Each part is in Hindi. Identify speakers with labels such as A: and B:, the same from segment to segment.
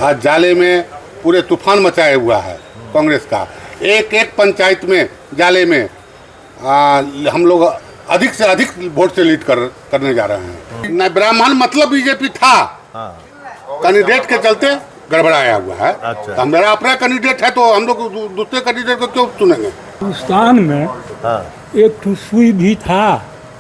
A: आज जाले में पूरे तूफान मचाया हुआ है कांग्रेस का। एक एक पंचायत में जाले में हम लोग अधिक से अधिक वोट से लीड करने जा रहे हैं। न ब्राह्मण मतलब बीजेपी था, कैंडिडेट के चलते गड़बड़ाया हुआ है।
B: अच्छा।
A: तो मेरा अपना कैंडिडेट है तो हम लोग दूसरे कैंडिडेट को क्यों चुनेंगे।
C: हिंदुस्तान में एक ठो सुई भी था,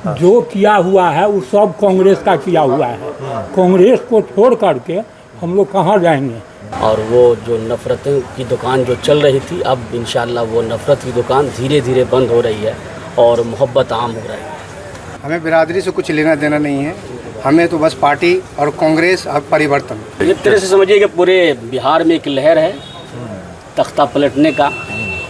C: जो किया हुआ है वो सब कांग्रेस का किया हुआ है। कांग्रेस को छोड़ करके हम लोग कहाँ जाएंगे।
D: और वो जो नफ़रतों की दुकान जो चल रही थी, अब इंशाल्लाह वो नफ़रत की दुकान धीरे धीरे बंद हो रही है और मोहब्बत आम हो रही है।
E: हमें बिरादरी से कुछ लेना देना नहीं है, हमें तो बस पार्टी और कांग्रेस और परिवर्तन।
D: एक तरह से समझिए कि पूरे बिहार में एक लहर है तख्ता पलटने का,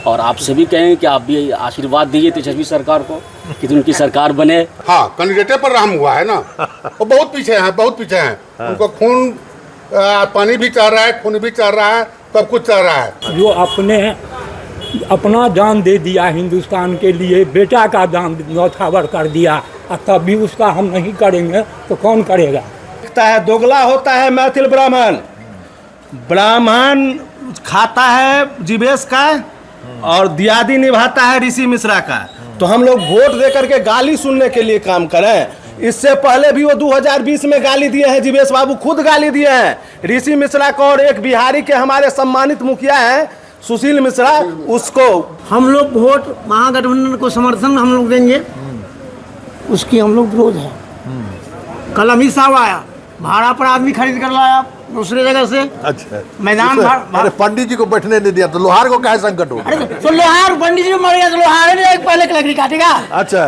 D: और आपसे भी कहें कि आप भी आशीर्वाद दीजिए तेजस्वी सरकार को कि उनकी सरकार बने।
A: हाँ, कैंडिडेट पर रहम हुआ है ना, वो बहुत पीछे हैं, बहुत पीछे हैं। उनको खून पानी भी चाह रहा है, खून भी चाह रहा है, सब कुछ चाह रहा है।
C: जो अपना जान दे दिया हिंदुस्तान के लिए, बेटा का जान न्यौछावर कर दिया, और तब भी उसका हम नहीं करेंगे तो कौन करेगा।
B: है दोगला होता है मैथिल ब्राह्मण। ब्राह्मण खाता है जीवेश का और दियादी निभाता है ऋषि मिश्रा का। तो हम लोग वोट दे करके गाली सुनने के लिए काम करें। इससे पहले भी वो 2020 में गाली दिए हैं, जीवेश बाबू खुद गाली दिए हैं ऋषि मिश्रा को, और एक बिहारी के हमारे सम्मानित मुखिया हैं सुशील मिश्रा, उसको।
F: हम लोग वोट महागठबंधन को समर्थन हम लोग देंगे, उसकी हम लोग विरोध है। कल अमित शाह आया, भाड़ा पर आदमी खरीद कर लाया दूसरे जगह से।
B: अच्छा,
F: मैदान
B: अरे पंडित जी को बैठने नहीं दिया तो लोहार को क्या संकट हो।
F: तो लोहार पंडित जी मर गया तो लोहार ने पहले लकड़ी काटेगा।
B: अच्छा,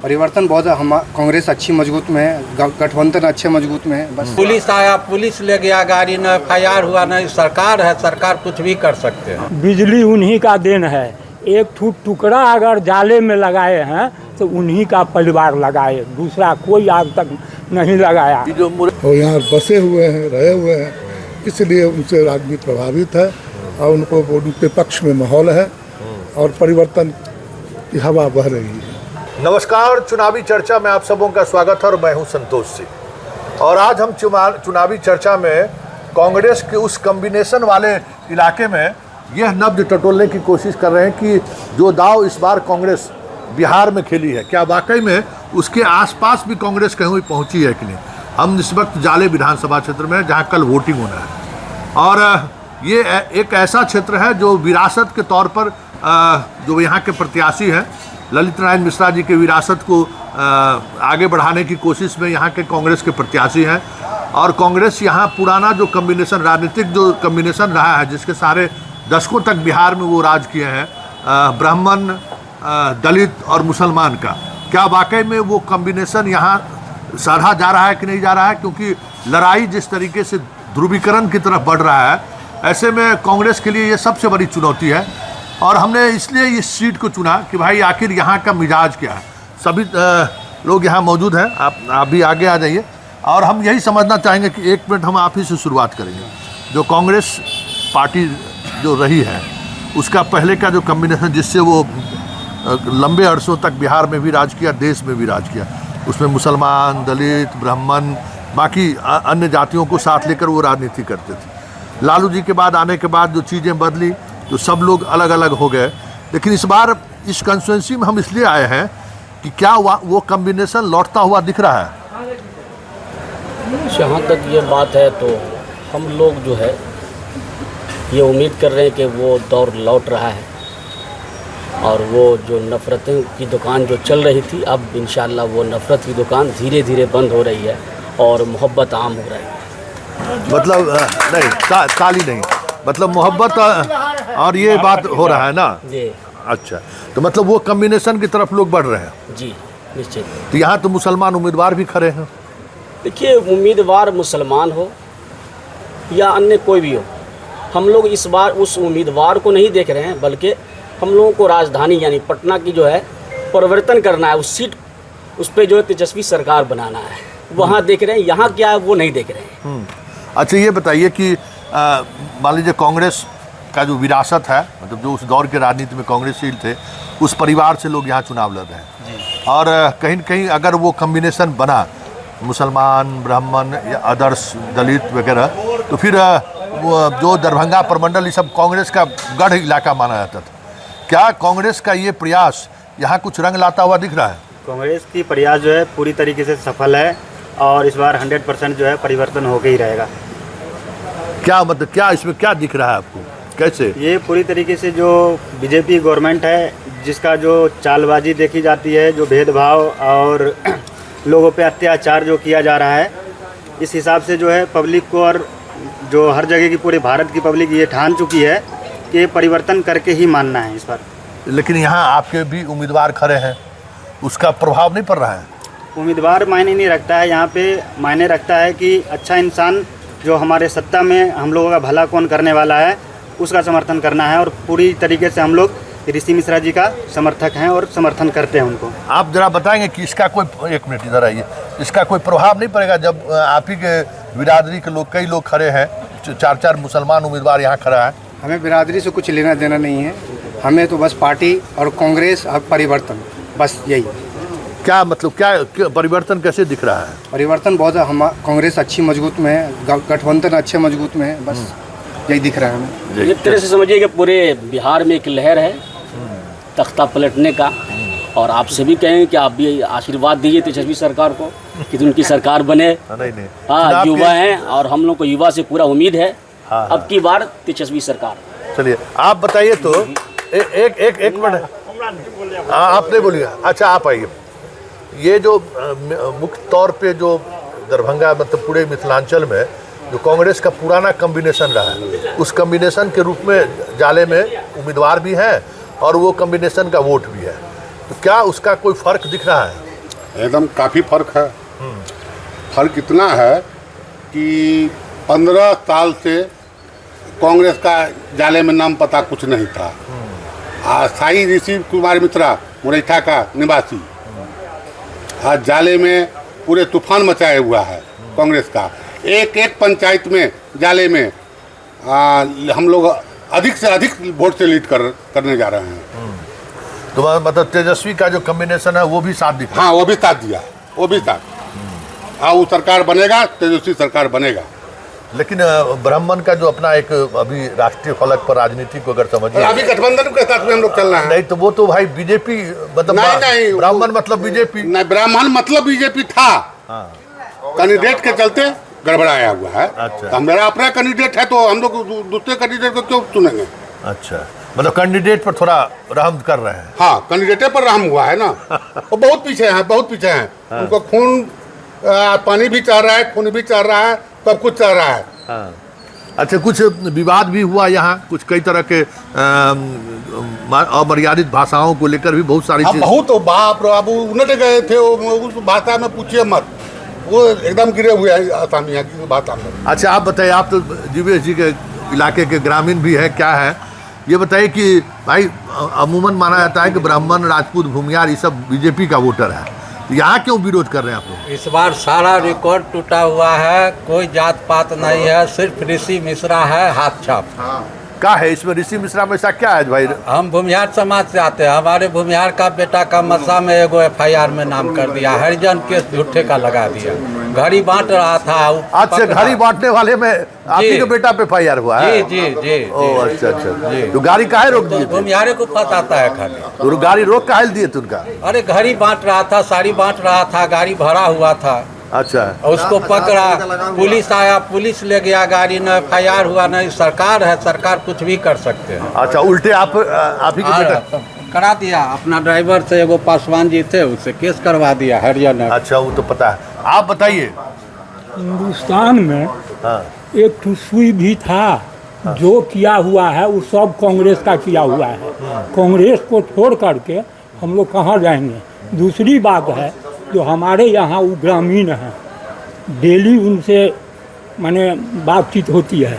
E: परिवर्तन बहुत है। हम कांग्रेस अच्छी मजबूत में है, गठबंधन अच्छे मजबूत में है। बस
G: पुलिस आया, पुलिस ले गया गाड़ी, न FIR हुआ, न सरकार है, सरकार कुछ भी कर सकते हैं।
C: बिजली उन्हीं का देन है। एक टुकड़ा अगर जाले में लगाए हैं तो उन्हीं का परिवार लगाए, दूसरा कोई आज तक नहीं लगाया।
H: और यहाँ बसे हुए हैं, रहे हुए हैं, इसलिए उनसे आदमी प्रभावित है और उनके पक्ष में माहौल है और परिवर्तन की हवा बह रही है।
B: नमस्कार, चुनावी चर्चा में आप सबों का स्वागत है और मैं हूं संतोष सिंह। और आज हम चुनावी चर्चा में कांग्रेस के उस कॉम्बिनेशन वाले इलाके में यह नब्ज टटोलने की कोशिश कर रहे हैं कि जो दाव इस बार कांग्रेस बिहार में खेली है, क्या वाकई में उसके आसपास भी कांग्रेस कहीं हुई पहुंची है कि नहीं। हम इस वक्त जाले विधानसभा क्षेत्र में, जहां कल वोटिंग होना है, और ये एक ऐसा क्षेत्र है जो विरासत के तौर पर जो यहाँ के प्रत्याशी हैं ललित नारायण मिश्रा जी के विरासत को आगे बढ़ाने की कोशिश में यहाँ के कांग्रेस के प्रत्याशी हैं। और कांग्रेस यहाँ पुराना जो कम्बिनेशन, राजनीतिक जो कम्बिनेशन रहा है, जिसके सारे दशकों तक बिहार में वो राज किए हैं, ब्राह्मण, दलित और मुसलमान का, क्या वाकई में वो कम्बिनेशन यहाँ सराहा जा रहा है कि नहीं जा रहा है। क्योंकि लड़ाई जिस तरीके से ध्रुवीकरण की तरफ बढ़ रहा है, ऐसे में कांग्रेस के लिए ये सबसे बड़ी चुनौती है। और हमने इसलिए इस सीट को चुना कि भाई आखिर यहाँ का मिजाज क्या है। सभी लोग यहाँ मौजूद हैं, आप भी आगे आ जाइए। और हम यही समझना चाहेंगे कि एक मिनट हम आप ही से शुरुआत करेंगे। जो कांग्रेस पार्टी जो रही है, उसका पहले का जो कम्बिनेशन, जिससे वो लंबे अरसों तक बिहार में भी राज किया, देश में भी राज किया, उसमें मुसलमान, दलित, ब्राह्मण, बाकी अन्य जातियों को साथ लेकर वो राजनीति करते थे। लालू जी के बाद आने के बाद जो चीज़ें बदली तो सब लोग अलग अलग हो गए। लेकिन इस बार इस कंस्टिट्यूंसी में हम इसलिए आए हैं कि क्या वो कम्बिनेशन लौटता हुआ दिख रहा है।
D: जहाँ तक ये बात है तो हम लोग जो है ये उम्मीद कर रहे हैं कि वो दौर लौट रहा है, और वो जो नफ़रतों की दुकान जो चल रही थी, अब इंशाल्लाह वो नफ़रत की दुकान धीरे धीरे बंद हो रही है और मोहब्बत आम हो रही है।
B: मतलब नहीं, ताली नहीं, मतलब मोहब्बत और ये बात हो रहा है ना
D: जी।
B: अच्छा, तो मतलब वो कम्बिनेशन की तरफ लोग बढ़ रहे हैं।
D: जी निश्चित।
B: तो यहाँ तो मुसलमान उम्मीदवार भी खड़े हैं।
D: देखिए, उम्मीदवार मुसलमान हो या अन्य कोई भी हो, हम लोग इस बार उस उम्मीदवार को नहीं देख रहे हैं, बल्कि हम लोगों को राजधानी यानी पटना की जो है परिवर्तन करना है, उस सीट उस पर जो है तेजस्वी सरकार बनाना है, वहाँ देख रहे हैं। यहाँ क्या है वो नहीं देख रहे हैं।
B: अच्छा, ये बताइए कि मान लीजिए कांग्रेस का जो विरासत है, मतलब जो उस दौर के राजनीति में कांग्रेसशील थे, उस परिवार से लोग यहाँ चुनाव लड़ रहे हैं। और कहीं न कहीं अगर वो कम्बिनेशन बना, मुसलमान, ब्राह्मण या अदर्स, दलित वगैरह, तो फिर जो दरभंगा प्रमंडल ये सब कांग्रेस का गढ़ इलाका माना जाता था। क्या कांग्रेस का ये प्रयास यहाँ कुछ रंग लाता हुआ दिख रहा है?
I: कांग्रेस की प्रयास जो है पूरी तरीके से सफल है और इस बार 100% जो है परिवर्तन होके ही रहेगा।
B: क्या मतलब क्या इसमें क्या दिख रहा है आपको? कैसे?
I: ये पूरी तरीके से जो बीजेपी गवर्नमेंट है, जिसका जो चालबाजी देखी जाती है, जो भेदभाव और लोगों पे अत्याचार जो किया जा रहा है, इस हिसाब से जो है पब्लिक को और जो हर जगह की पूरे भारत की पब्लिक ये ठान चुकी है कि परिवर्तन करके ही मानना है इस बार।
B: लेकिन यहाँ आपके भी उम्मीदवार खड़े हैं, उसका प्रभाव नहीं पड़ रहा है?
I: उम्मीदवार मायने नहीं रखता है, यहाँ पे मायने रखता है कि अच्छा इंसान जो हमारे सत्ता में हम लोगों का भला कौन करने वाला है उसका समर्थन करना है। और पूरी तरीके से हम लोग ऋषि मिश्रा जी का समर्थक हैं और समर्थन करते हैं उनको।
B: आप जरा बताएंगे कि इसका कोई, एक मिनट इधर आइए, इसका कोई प्रभाव नहीं पड़ेगा जब आप ही के बिरादरी के लोग, कई लोग खड़े हैं, 4 मुसलमान उम्मीदवार यहाँ खड़ा है?
E: हमें बिरादरी से कुछ लेना देना नहीं है, हमें तो बस पार्टी और कांग्रेस और परिवर्तन, बस यही।
B: क्या मतलब क्या परिवर्तन कैसे दिख रहा है?
E: परिवर्तन बहुत हम कांग्रेस अच्छी मजबूत में है, गठबंधन अच्छे मजबूत में है, बस यही दिख रहा है हमें।
D: एक तरह से समझिए कि पूरे बिहार में एक लहर है तख्ता पलटने का, और आपसे भी कहें कि आप भी आशीर्वाद दीजिए तेजस्वी सरकार को कि उनकी सरकार बने।
B: नहीं।
D: हाँ, युवा हैं और हम लोग को युवा से पूरा उम्मीद है। अब की बार तेजस्वी सरकार।
B: चलिए आप बताइए तो एक मिनट, आप नहीं बोलिएगा। अच्छा आप आइए। ये जो मुख्य तौर पे जो दरभंगा मतलब पूरे मिथिलांचल में जो कांग्रेस का पुराना कॉम्बिनेशन रहा है, उस कॉम्बिनेशन के रूप में जाले में उम्मीदवार भी हैं और वो कॉम्बिनेशन का वोट भी है, तो क्या उसका कोई फर्क दिख रहा है?
A: एकदम काफ़ी फर्क है। फर्क इतना है कि 15 साल से कांग्रेस का जाले में नाम पता कुछ नहीं था। साई ऋषि कुमार मिश्रा मुरैठा का निवासी आज जाले में पूरे तूफान मचाए हुआ है कांग्रेस का। एक पंचायत में जाले में हम लोग अधिक से अधिक वोट से लीड करने जा रहे हैं।
B: तो मतलब तेजस्वी का जो कॉम्बिनेशन है वो भी साथ दिख रहा है?
A: हाँ, वो भी साथ दिया, वो भी साथ। हाँ, वो सरकार बनेगा, तेजस्वी सरकार बनेगा।
B: लेकिन ब्राह्मण का जो अपना एक अभी राष्ट्रीय फलक पर राजनीति को अगर समझिए,
A: अभी गठबंधन के साथ में हम लोग चल रहे हैं।
B: नहीं तो वो तो भाई बीजेपी मतलब
A: नहीं,
B: ब्राह्मण मतलब बीजेपी
A: नहीं, ब्राह्मण मतलब बीजेपी था। कैंडिडेट के चलते गड़बड़ाया हुआ है।
B: अच्छा।
A: तो हमारा अपना कैंडिडेट है तो हम लोग दूसरे कैंडिडेट को क्यों चुनेंगे?
B: अच्छा, मतलब कैंडिडेट पर थोड़ा रहम कर रहे हैं।
A: हाँ, कैंडिडेट पर रहम हुआ है ना। वो बहुत पीछे हैं, बहुत पीछे हैं। उनको खून पानी भी चल रहा है, खून भी चल रहा है, सब कुछ चल रहा है।
B: अच्छा, कुछ विवाद भी हुआ यहाँ, कुछ कई तरह के अमर्यादित भाषाओं को लेकर भी बहुत सारी चीज़।
A: बहुत बाप रे बाबू उनट गए थे, उस भाषा में पूछिए मत, वो एकदम गिरे हुए हैं आसामिया की भाषा में।
B: अच्छा आप बताइए, आप तो जीवेश जी के इलाके के ग्रामीण भी है, क्या है ये बताइए कि भाई अमूमन माना जाता है कि ब्राह्मण, राजपूत, भूमियार ये सब बीजेपी का वोटर है, यहाँ क्यों विरोध कर रहे हैं आप लोग?
G: इस बार सारा रिकॉर्ड टूटा हुआ है, कोई जात पात नहीं है, सिर्फ ऋषि मिश्रा है हाथ छाप।
B: क्या है इसमें ऋषि मिश्रा में ऐसा क्या है भाई?
G: हम भूमिहार समाज से आते हैं, हमारे भूमिहार का बेटा का मस्सा में एगो FIR में नाम कर दिया, हरिजन केस झूठे का लगा दिया, घड़ी बांट रहा था।
B: अच्छा, घड़ी बांटने वाले में आप ही के बेटा पे FIR हुआ है?
G: जी।
B: ओह अच्छा, तो गाड़ी काहे रोक दिए?
G: भूमिहारे को फंसाता है खाली।
B: तो गाड़ी रोक काहे दिए थे उनका?
G: अरे घड़ी बांट रहा था, साड़ी बांट रहा था, गाड़ी भरा हुआ था।
B: अच्छा,
G: उसको पकड़ा, पुलिस आया, पुलिस ले गया गाड़ी, न FIR हुआ, न सरकार है, सरकार कुछ भी कर सकते हैं।
B: अच्छा, उल्टे आप ही के बेटा
G: करा दिया, अपना ड्राइवर से एगो पासवान जी थे उससे केस करवा दिया हरियाणा।
B: अच्छा, वो तो पता है। आप बताइए।
C: हिंदुस्तान में एक ठो सुई भी था, जो किया हुआ है वो सब कांग्रेस का किया हुआ है। कांग्रेस को छोड़ करके हम लोग कहाँ जाएंगे? दूसरी बात है, जो हमारे यहाँ वो ग्रामीण हैं, डेली उनसे माने बातचीत होती है,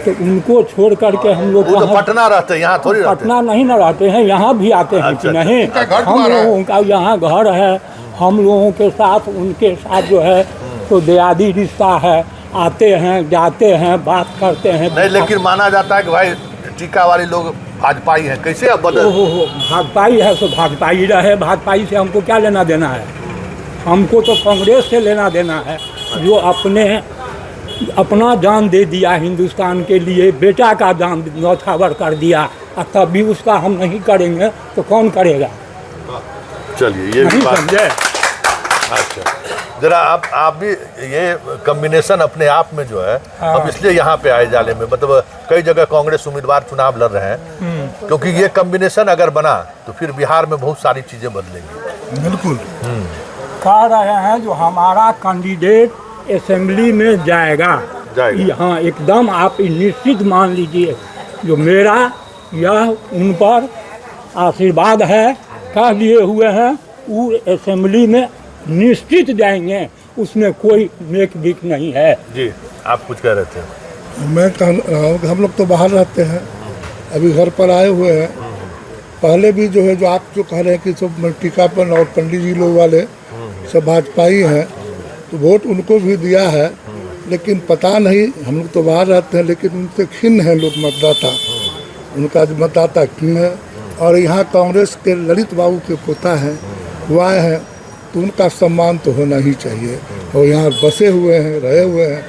C: तो उनको छोड़ करके हम लोग
B: तो पटना रहते हैं, यहाँ थोड़ी रहते हैं।
C: पटना नहीं ना रहते हैं, यहाँ भी आते हैं कि नहीं? हम लोगों का यहाँ घर है, हम लोगों के साथ उनके साथ जो है तो दयादी रिश्ता है, आते हैं, जाते हैं, बात करते हैं।
B: नहीं, लेकिन माना जाता है कि भाई टीका वाले लोग भाजपाई है, कैसे अब बदल?
C: भाजपाई है तो भाजपाई रहे, भाजपाई से हमको क्या लेना देना है? हमको तो कांग्रेस से लेना देना है, जो अपने अपना जान दे दिया हिंदुस्तान के लिए, बेटा का जान न्यौछावर कर दिया, और तब भी उसका हम नहीं करेंगे तो कौन करेगा?
B: चलिए ये भी
C: नहीं
B: बात
C: समझे?
B: अच्छा, जरा आप भी ये कॉम्बिनेशन अपने आप में जो है, हम इसलिए यहाँ पे आए जाले में, मतलब कई जगह कांग्रेस उम्मीदवार चुनाव लड़ रहे हैं, क्योंकि ये कॉम्बिनेशन अगर बना तो फिर बिहार में बहुत सारी चीजें बदलेंगी।
H: बिल्कुल।
C: कह रहे हैं जो हमारा कैंडिडेट असेंबली में जाएगा। हाँ, एकदम आप निश्चित मान लीजिए, जो मेरा यह उन पर आशीर्वाद है, कह दिए हुए हैं, वो असेंबली में निश्चित जाएंगे, उसमें कोई मेक बिक नहीं है।
B: जी, आप कुछ कह रहे थे?
H: मैं कह रहा हूँ कि हम लोग तो बाहर रहते हैं, अभी घर पर आए हुए हैं। पहले भी जो है, जो आप जो कह रहे हैं कि सब टीकापन और पंडित जी लोग वाले सब भाजपा ही हैं, तो वोट उनको भी दिया है, लेकिन पता नहीं, हम लोग तो बाहर रहते हैं, लेकिन उनसे खिन्न है लोग मतदाता, उनका जो मतदाता खिन्न है। और यहाँ कांग्रेस के ललित बाबू के पोता हैं, वो आए हैं, तो उनका सम्मान तो होना ही चाहिए, और यहाँ बसे हुए हैं, रहे हुए हैं,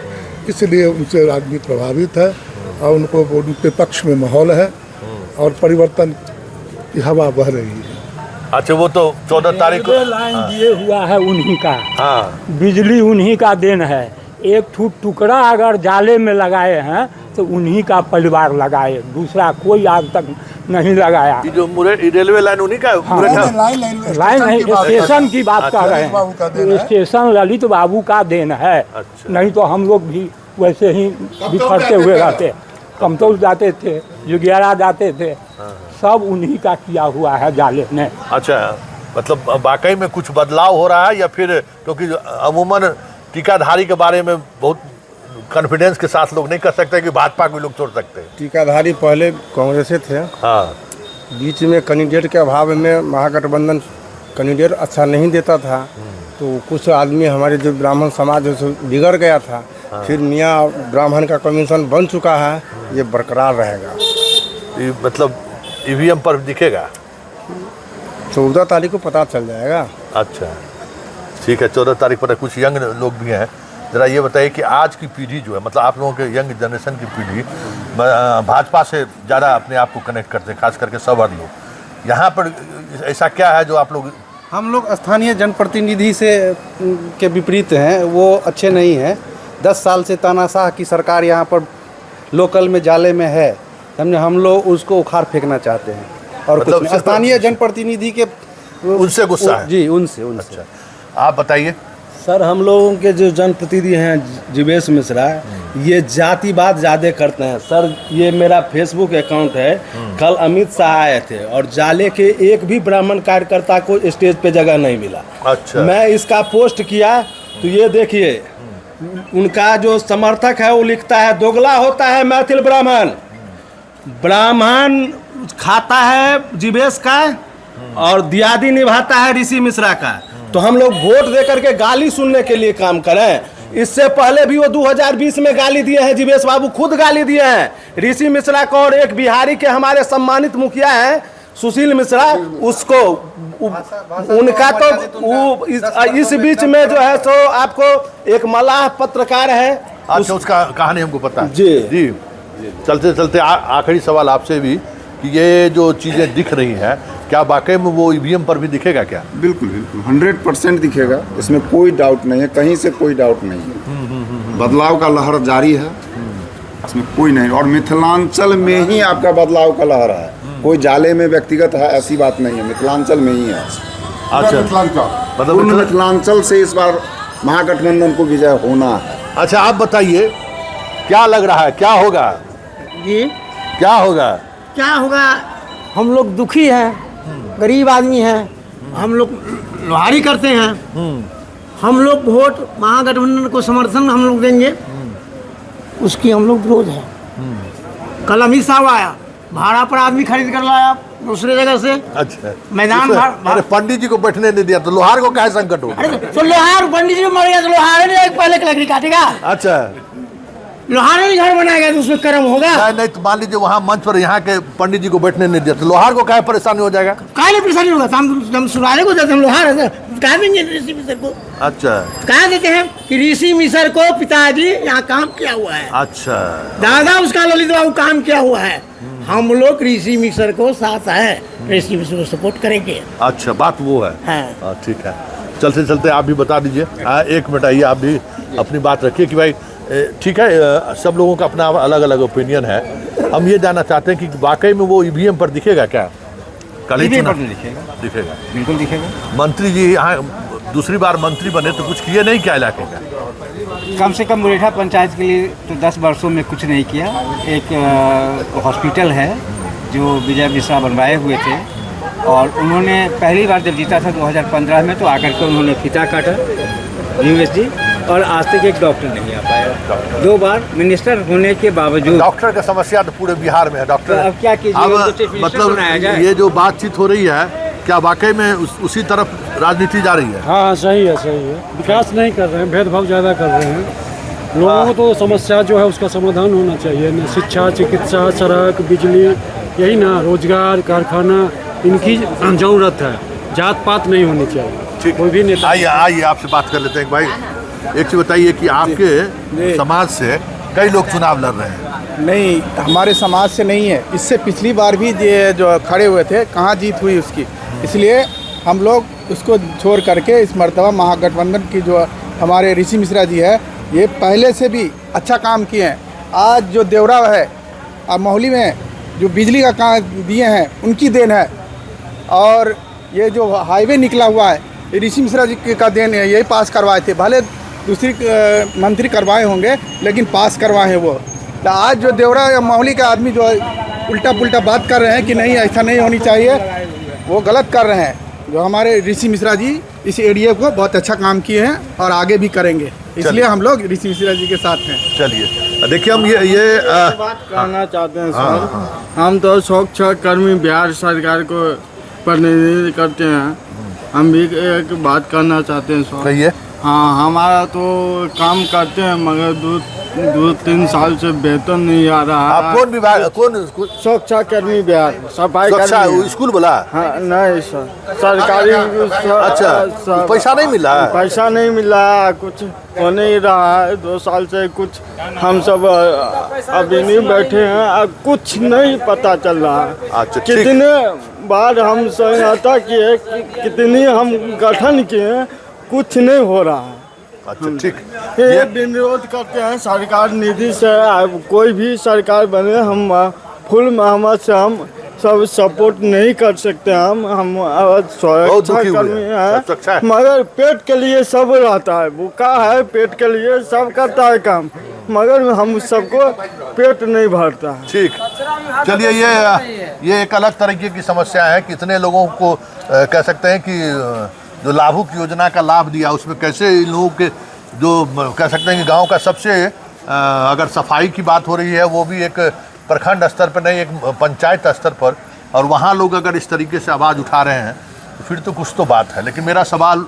H: इसलिए उनसे आदमी प्रभावित है, और उनको उनके पक्ष में माहौल है, और परिवर्तन की हवा बह रही है।
B: अच्छा, वो तो 14 तारीख को
C: लाइन दिए हुआ है उन्हीं का,
B: हाँ,
C: बिजली उन्हीं का देन है। एक टुकड़ा अगर जाले में लगाए हैं तो उन्हीं का परिवार लगाए, दूसरा कोई आज तक नहीं लगाया।
B: जो रेलवे लाइन उन्हीं का
C: हाँ, लाइन नहीं, स्टेशन की बात कर रहे हैं, स्टेशन ललित बाबू का देन है।
B: अच्छा।
C: नहीं तो हम लोग भी वैसे ही बिखरते हुए रहते, कमतौल जाते थे, जुगियारा जाते थे, सब उन्हीं का किया हुआ है जाले ने।
B: अच्छा, मतलब वाकई में कुछ बदलाव हो रहा है, या फिर क्योंकि अमूमन टीकाधारी के बारे में बहुत कॉन्फिडेंस के साथ लोग नहीं कह सकते कि भाजपा को लोग छोड़ सकते हैं।
E: टीकाधारी पहले कांग्रेस थे,
B: हाँ,
E: बीच में कैंडिडेट के अभाव में महागठबंधन कैंडिडेट अच्छा नहीं देता था, तो कुछ आदमी हमारे जो ब्राह्मण समाज है सो बिगड़ गया था। फिर मियाँ ब्राह्मण का कमीशन बन चुका है, ये बरकरार रहेगा।
B: ये मतलब ईवीएम पर दिखेगा
E: 14 तारीख को पता चल जाएगा।
B: अच्छा, ठीक है, 14 तारीख पर कुछ यंग लोग भी हैं। ज़रा ये बताइए कि आज की पीढ़ी जो है, मतलब आप लोगों के यंग जनरेशन की पीढ़ी भाजपा से ज़्यादा अपने आप को कनेक्ट करते हैं, खास करके सवर्ण लोग। यहाँ पर ऐसा क्या है जो आप लोग?
E: हम लोग स्थानीय जनप्रतिनिधि से के विपरीत हैं, वो अच्छे नहीं हैं। 10 साल से तानाशाह की सरकार यहाँ पर लोकल में जाले में है, समझे, हम लोग उसको उखाड़ फेंकना चाहते हैं। और
B: मतलब
E: कुछ स्थानीय जनप्रतिनिधि के
B: उनसे गुस्सा है?
E: जी, उनसे।
B: अच्छा, आप बताइए।
J: सर, हम लोगों के जो जनप्रतिनिधि हैं जीवेश मिश्रा, ये जातिवाद ज़्यादा करते हैं। सर, ये मेरा फेसबुक अकाउंट है, कल अमित शाह आए थे और जाले के एक भी ब्राह्मण कार्यकर्ता को स्टेज पे जगह नहीं मिला।
B: अच्छा,
J: मैं इसका पोस्ट किया तो ये देखिए, उनका जो समर्थक है वो लिखता है, दोगला होता है मैथिल ब्राह्मण, ब्राह्मण खाता है जीवेश का और दियादी निभाता है ऋषि मिश्रा का। तो हम लोग वोट दे करके गाली सुनने के लिए काम करें। इससे पहले भी वो 2020 में गाली दिए हैं, जीवेश बाबू खुद गाली दिए हैं ऋषि मिश्रा को, और एक बिहारी के हमारे सम्मानित मुखिया हैं सुशील मिश्रा, उसको उनका तो इस बीच में जो है सो आपको एक मलाह पत्रकार है।
B: अच्छा, उसका कहानी हमको पता है।
J: जी।
B: चलते चलते आखिरी सवाल आपसे भी, कि ये जो चीज़ें दिख रही हैं, क्या वाकई में वो ईवीएम पर भी दिखेगा क्या?
K: बिल्कुल बिल्कुल 100% दिखेगा, इसमें कोई डाउट नहीं है, कहीं से कोई डाउट नहीं है। बदलाव का लहर जारी है, इसमें कोई नहीं। और मिथिलांचल में ही आपका बदलाव का लहर है, कोई जाले में व्यक्तिगत है ऐसी बात नहीं है, मिथिलांचल में ही है।
B: अच्छा,
K: मतलब मिथिलांचल से इस बार महागठबंधन को विजय होना है।
B: अच्छा, आप बताइए क्या लग रहा है, क्या होगा?
F: जी,
B: क्या होगा?
F: क्या होगा? हम लोग दुखी हैं, गरीब आदमी हैं, हम लोग लोहारी करते हैं, हम लोग वोट महागठबंधन को समर्थन हम लोग देंगे, उसकी हम लोग विरोध है। कल अमित शाह आया, भाड़ा पर आदमी खरीद कर लाया दूसरे जगह से।
B: अच्छा,
F: मैदान
B: अरे पंडित जी को बैठने नहीं दिया तो लोहार को क्या संकट हो?
F: तो लोहार पंडित जी मर गया तो लोहार नहीं पहले लकड़ी काटेगा।
B: अच्छा,
F: लोहार नहीं घर बनाएगा तो उसमें कर्म होगा।
B: नहीं नहीं, तो मान लीजिए वहाँ मंच पर यहाँ के पंडित जी को बैठने नहीं देते, लोहार को क्या परेशानी हो जाएगा?
F: काहे परेशानी होगा? हम सुनाने को देते, हम लोहार है, कहा देंगे ऋषि मिश्र को?
B: अच्छा,
F: कहा देते हैं कि ऋषि मिश्र को पिताजी यहाँ काम किया हुआ है,
B: अच्छा,
F: दादा उसका ललित बाबू काम किया हुआ है, हम लोग ऋषि मिश्र को साथ है, ऋषि मिश्र को सपोर्ट करेंगे।
B: अच्छा, बात वो है।
F: हाँ।
B: ठीक है, चलते चलते आप भी बता दीजिए। 1 मिनट आइए, आप भी अपनी बात रखिए कि भाई ठीक है, सब लोगों का अपना अलग अलग ओपिनियन है। हम ये जानना चाहते हैं कि वाकई में वो ईवीएम पर दिखेगा क्या? कल ही
L: दिखेगा,
B: दिखेगा,
L: बिल्कुल दिखेगा।
B: मंत्री जी यहाँ दूसरी बार मंत्री बने तो कुछ किए नहीं क्या इलाके का?
L: कम से कम मुरेठा पंचायत के लिए तो 10 वर्षों में कुछ नहीं किया। एक हॉस्पिटल है जो विजय मिश्रा बनवाए हुए थे, और उन्होंने पहली बार जब जीता था 2015 में, तो आकर के उन्होंने फीता काटा यूएस जी, और आज तक एक डॉक्टर नहीं आ पाया। 2 बार मिनिस्टर होने के बावजूद।
B: डॉक्टर का समस्या तो पूरे बिहार में है डॉक्टर।
L: तो अब क्या कीजिए,
B: अब मतलब ये जो बातचीत हो रही है, क्या वाकई में उसी तरफ राजनीति जा रही है?
C: हाँ सही है, सही है। विकास नहीं कर रहे हैं, भेदभाव ज़्यादा कर रहे हैं। लोगों को तो समस्या जो है उसका समाधान होना चाहिए ना, शिक्षा, चिकित्सा, सड़क, बिजली, यही ना, रोजगार, कारखाना, इनकी ज़रूरत है। जात पात नहीं होनी चाहिए।
B: ठीक,
C: कोई भी नेता।
B: आइए आपसे बात कर लेते हैं। भाई एक चीज़ बताइए कि आपके समाज से कई लोग चुनाव लड़ रहे हैं।
E: नहीं, हमारे समाज से नहीं है। इससे पिछली बार भी ये जो खड़े हुए थे, कहाँ जीत हुई उसकी, इसलिए हम लोग उसको छोड़ करके इस मर्तबा महागठबंधन की जो हमारे ऋषि मिश्रा जी है, ये पहले से भी अच्छा काम किए हैं। आज जो देवरा है और मोहली में जो बिजली का काम दिए हैं, उनकी देन है। और ये जो हाईवे निकला हुआ है, ये ऋषि मिश्रा जी का देन है। यही पास करवाए थे, भले दूसरी मंत्री करवाए होंगे, लेकिन पास करवाए हैं वो। तो आज जो देवरा या मोहली का आदमी जो उल्टा पुल्टा बात कर रहे हैं कि नहीं ऐसा नहीं होनी चाहिए, वो गलत कर रहे हैं। जो हमारे ऋषि मिश्रा जी इस एरिया को बहुत अच्छा काम किए हैं और आगे भी करेंगे, इसलिए हम लोग ऋषि मिश्रा जी के साथ हैं।
B: चलिए देखिए, हम ये
E: बात कहना चाहते हैं सर। हम तो स्वच्छ कर्मी बिहार सरकार को प्रतिनिधित्व करते हैं। हम भी एक बात करना चाहते हैं सर।
B: कहिए।
E: हाँ, हमारा तो काम करते हैं, मगर 2-3 साल से वेतन नहीं आ रहा है।
B: आप कौन विभाग, कौन?
E: स्वच्छता कर्मी बिहार, सफाई कर्मी।
B: स्कूल बोला?
E: हाँ, नहीं सर, सरकारी।
B: अच्छा, पैसा नहीं मिला?
E: पैसा नहीं मिला, कुछ हो नहीं रहा है। 2 साल से कुछ हम सब अभी नहीं बैठे हैं, कुछ नहीं पता चल रहा है।
B: अच्छा,
E: कितने बार हम सहायता किए, कितनी हम गठन किए, कुछ नहीं हो रहा है।
B: अच्छा, ठीक।
E: ये विरोध करते हैं सरकार निधि से। कोई भी सरकार बने, हम फुल मेहनत से हम सब सपोर्ट नहीं कर सकते। हम स्वच्छता कर्मी हैं, मगर पेट के लिए सब रहता है, भूखा है, पेट के लिए सब करता है काम, मगर हम सबको पेट नहीं भरता है।
B: ठीक, चलिए, ये एक अलग तरीके की समस्या है। कितने लोगों को कह सकते हैं कि जो लाभुक योजना का लाभ दिया, उसमें कैसे इन लोगों के जो कह सकते हैं कि गांव का सबसे अगर सफाई की बात हो रही है, वो भी एक प्रखंड स्तर पर नहीं, एक पंचायत स्तर पर, और वहाँ लोग अगर इस तरीके से आवाज़ उठा रहे हैं तो फिर तो कुछ तो बात है। लेकिन मेरा सवाल,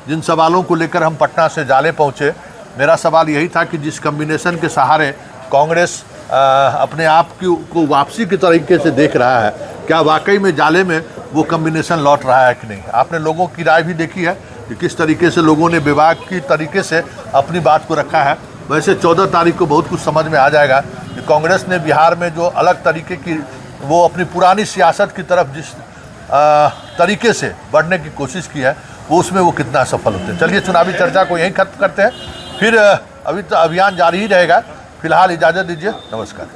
B: जिन सवालों को लेकर हम पटना से जाले पहुँचे, मेरा सवाल यही था कि जिस कम्बिनेशन के सहारे कांग्रेस अपने आप को वापसी के तरीके से देख रहा है, क्या वाकई में जाले में वो कम्बिनेशन लौट रहा है कि नहीं? आपने लोगों की राय भी देखी है कि किस तरीके से लोगों ने विभाग की तरीके से अपनी बात को रखा है। वैसे 14 तारीख को बहुत कुछ समझ में आ जाएगा कि कांग्रेस ने बिहार में जो अलग तरीके की, वो अपनी पुरानी सियासत की तरफ जिस तरीके से बढ़ने की कोशिश की है, वो उसमें वो कितना सफल होते हैं। चलिए, चुनावी चर्चा को यहीं खत्म करते हैं, फिर अभी तो अभियान जारी ही रहेगा। फिलहाल इजाज़त दीजिए, नमस्कार।